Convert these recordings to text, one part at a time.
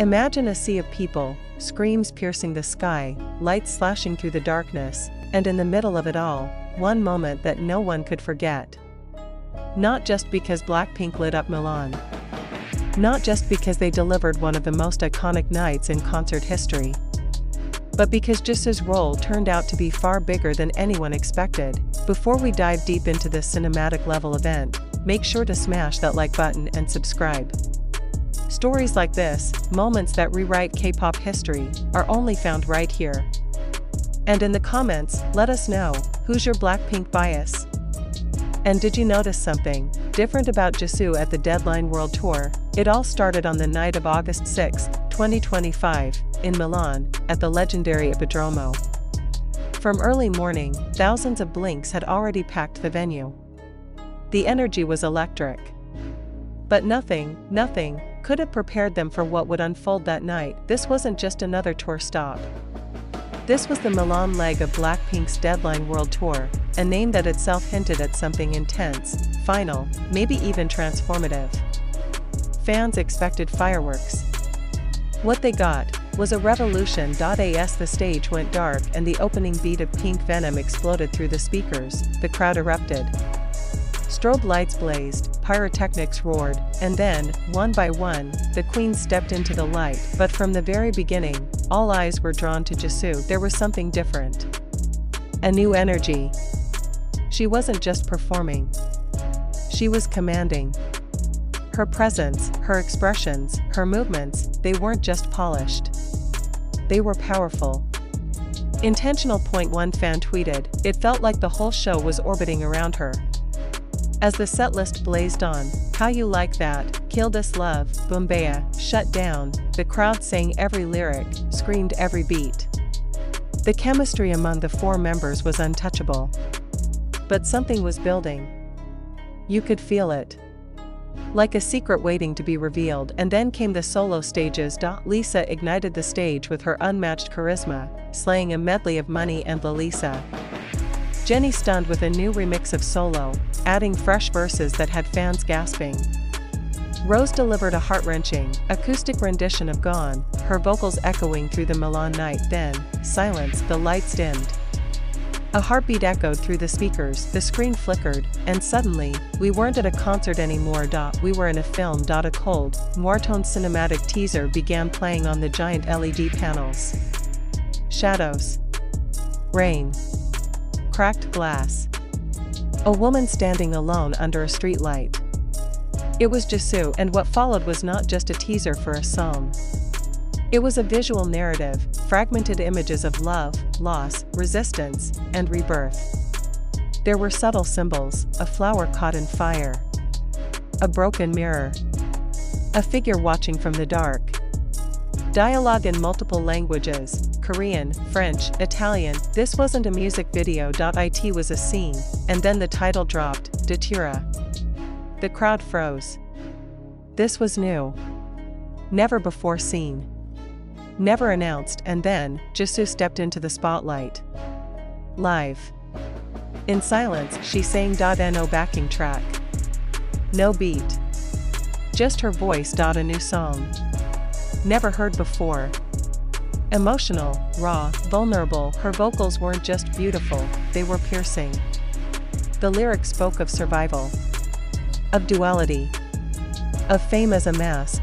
Imagine a sea of people, screams piercing the sky, lights slashing through the darkness, and in the middle of it all, one moment that no one could forget. Not just because BLACKPINK lit up Milan. Not just because they delivered one of the most iconic nights in concert history. But because JISOO's role turned out to be far bigger than anyone expected. Before we dive deep into this cinematic level event, make sure to smash that like button and subscribe. Stories like this, moments that rewrite K-pop history, are only found right here. And in the comments, let us know, who's your BLACKPINK bias? And did you notice something different about JISOO at the Deadline World Tour? It all started on the night of August 6, 2025, in Milan, at the legendary IPPODROMO. From early morning, thousands of blinks had already packed the venue. The energy was electric. But nothing could have prepared them for what would unfold that night. This wasn't just another tour stop. This was the Milan leg of BLACKPINK's Deadline World Tour, a name that itself hinted at something intense, final, maybe even transformative. Fans expected fireworks. What they got was a revolution. As the stage went dark and the opening beat of Pink Venom exploded through the speakers, the crowd erupted. Strobe lights blazed, pyrotechnics roared, and then, one by one, the queens stepped into the light. But from the very beginning, all eyes were drawn to JISOO. There was something different. A new energy. She wasn't just performing. She was commanding. Her presence, her expressions, her movements, they weren't just polished. They were powerful. Intentional. One fan tweeted, "It felt like the whole show was orbiting around her." As the setlist blazed on, "How You Like That," "Kill This Love," "Bombaya," "Shut Down," the crowd sang every lyric, screamed every beat. The chemistry among the four members was untouchable. But something was building. You could feel it. Like a secret waiting to be revealed. And then came the solo stages. Lisa ignited the stage with her unmatched charisma, slaying a medley of Money and Lalisa. Jennie stunned with a new remix of Solo, adding fresh verses that had fans gasping. Rose delivered a heart-wrenching, acoustic rendition of Gone, her vocals echoing through the Milan night. Then, silence, the lights dimmed. A heartbeat echoed through the speakers, the screen flickered, and suddenly, we weren't at a concert anymore. We were in a film. A cold, noir-toned cinematic teaser began playing on the giant LED panels. Shadows. Rain. Cracked glass. A woman standing alone under a streetlight. It was JISOO, and what followed was not just a teaser for a song. It was a visual narrative, fragmented images of love, loss, resistance, and rebirth. There were subtle symbols, a flower caught in fire. A broken mirror. A figure watching from the dark. Dialogue in multiple languages, Korean, French, Italian. This wasn't a music video. It was a scene, and then the title dropped, Datura. The crowd froze. This was new. Never before seen. Never announced. And then, JISOO stepped into the spotlight. Live. In silence, she sang. No backing track. No beat. Just her voice. A new song. Never heard before. Emotional, raw, vulnerable. Her vocals weren't just beautiful, they were piercing. The lyrics spoke of survival. Of duality. Of fame as a mask.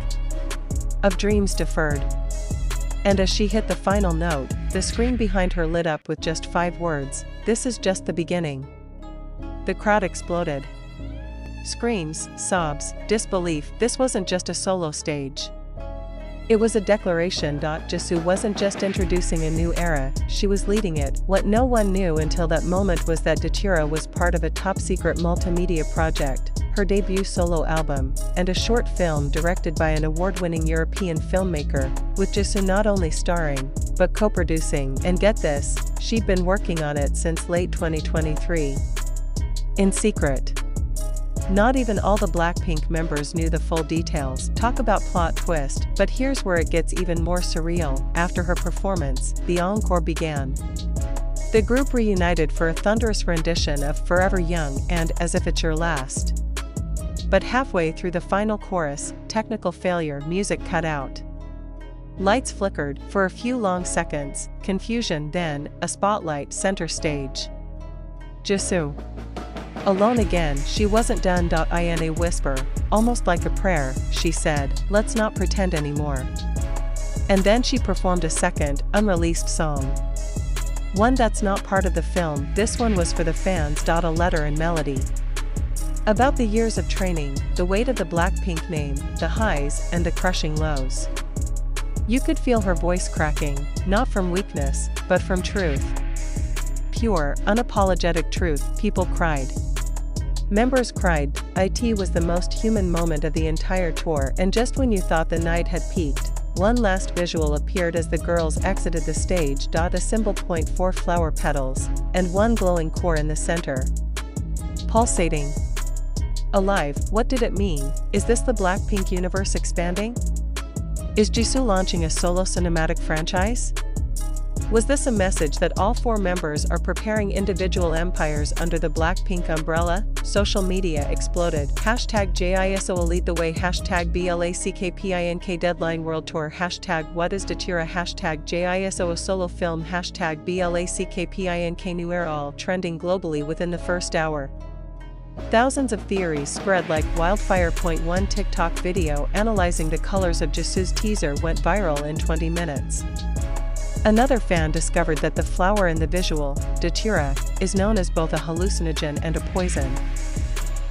Of dreams deferred. And as she hit the final note, the screen behind her lit up with just 5 words, "This is just the beginning." The crowd exploded. Screams, sobs, disbelief. This wasn't just a solo stage. It was a declaration. JISOO wasn't just introducing a new era, she was leading it. What no one knew until that moment was that Datura was part of a top-secret multimedia project, her debut solo album, and a short film directed by an award-winning European filmmaker, with JISOO not only starring, but co-producing. And get this, she'd been working on it since late 2023. In secret. Not even all the BLACKPINK members knew the full details. Talk about plot twist, but here's where it gets even more surreal. After her performance, the encore began. The group reunited for a thunderous rendition of Forever Young and As If It's Your Last. But halfway through the final chorus, technical failure, music cut out. Lights flickered for a few long seconds, confusion, then a spotlight center stage. JISOO. Alone again, she wasn't done. In a whisper, almost like a prayer, she said, "Let's not pretend anymore." And then she performed a second, unreleased song. One that's not part of the film, this one was for the fans. A letter and melody. About the years of training, the weight of the BLACKPINK name, the highs and the crushing lows. You could feel her voice cracking, not from weakness, but from truth. Pure, unapologetic truth. People cried. Members cried. It was the most human moment of the entire tour, and just when you thought the night had peaked, one last visual appeared as the girls exited the stage. A symbol point, 4 flower petals, and one glowing core in the center. Pulsating. Alive. What did it mean? Is this the BLACKPINK universe expanding? Is JISOO launching a solo cinematic franchise? Was this a message that all 4 members are preparing individual empires under the BLACKPINK umbrella? Social media exploded. #JISOO Elite the Way. #BLACKPINK Deadline World Tour. What is Datura? #JISOO Solo Film. #BLACKPINK New Era. All trending globally within the first hour. Thousands of theories spread like wildfire. One TikTok video analyzing the colors of JISOO's teaser went viral in 20 minutes. Another fan discovered that the flower in the visual, datura, is known as both a hallucinogen and a poison,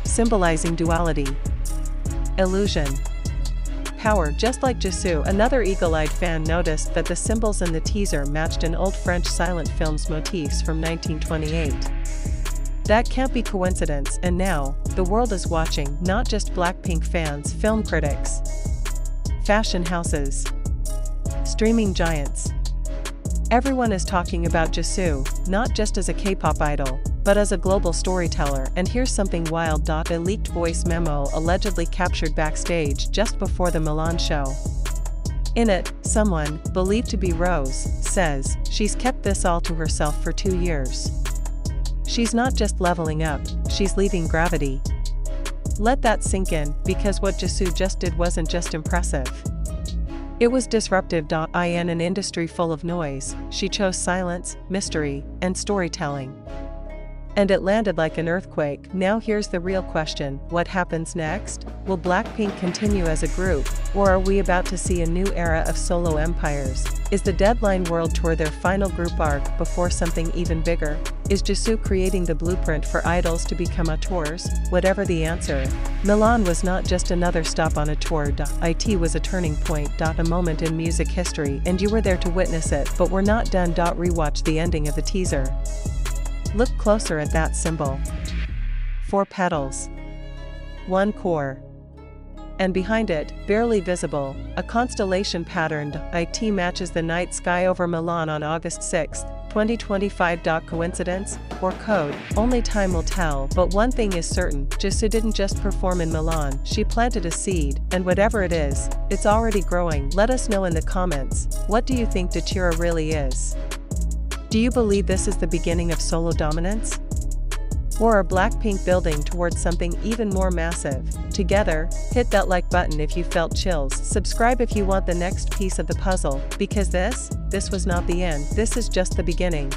symbolizing duality, illusion, power. Just like JISOO, another eagle-eyed fan noticed that the symbols in the teaser matched an old French silent film's motifs from 1928. That can't be coincidence, and now, the world is watching. Not just BLACKPINK fans, film critics, fashion houses, streaming giants. Everyone is talking about JISOO, not just as a K-pop idol, but as a global storyteller. And here's something wild. A leaked voice memo allegedly captured backstage just before the Milan show. In it, someone, believed to be Rose, says, "She's kept this all to herself for 2 years. She's not just leveling up, she's leaving gravity." Let that sink in, because what JISOO just did wasn't just impressive. It was disruptive. In an industry full of noise, she chose silence, mystery, and storytelling. And it landed like an earthquake. Now here's the real question: what happens next? Will BLACKPINK continue as a group, or are we about to see a new era of solo empires? Is the Deadline World Tour their final group arc before something even bigger? Is JISOO creating the blueprint for idols to become auteurs? Whatever the answer, Milan was not just another stop on a tour. It was a turning point. A moment in music history, and you were there to witness it. But we're not done. Rewatch the ending of the teaser. Look closer at that symbol. 4 petals. 1 core. And behind it, barely visible, a constellation pattern. It matches the night sky over Milan on August 6, 2025. Coincidence? Or code? Only time will tell. But one thing is certain, JISOO didn't just perform in Milan, she planted a seed, and whatever it is, it's already growing. Let us know in the comments, what do you think Datura really is? Do you believe this is the beginning of solo dominance? Or are BLACKPINK building towards something even more massive? Together, hit that like button if you felt chills. Subscribe if you want the next piece of the puzzle, because this was not the end. This is just the beginning.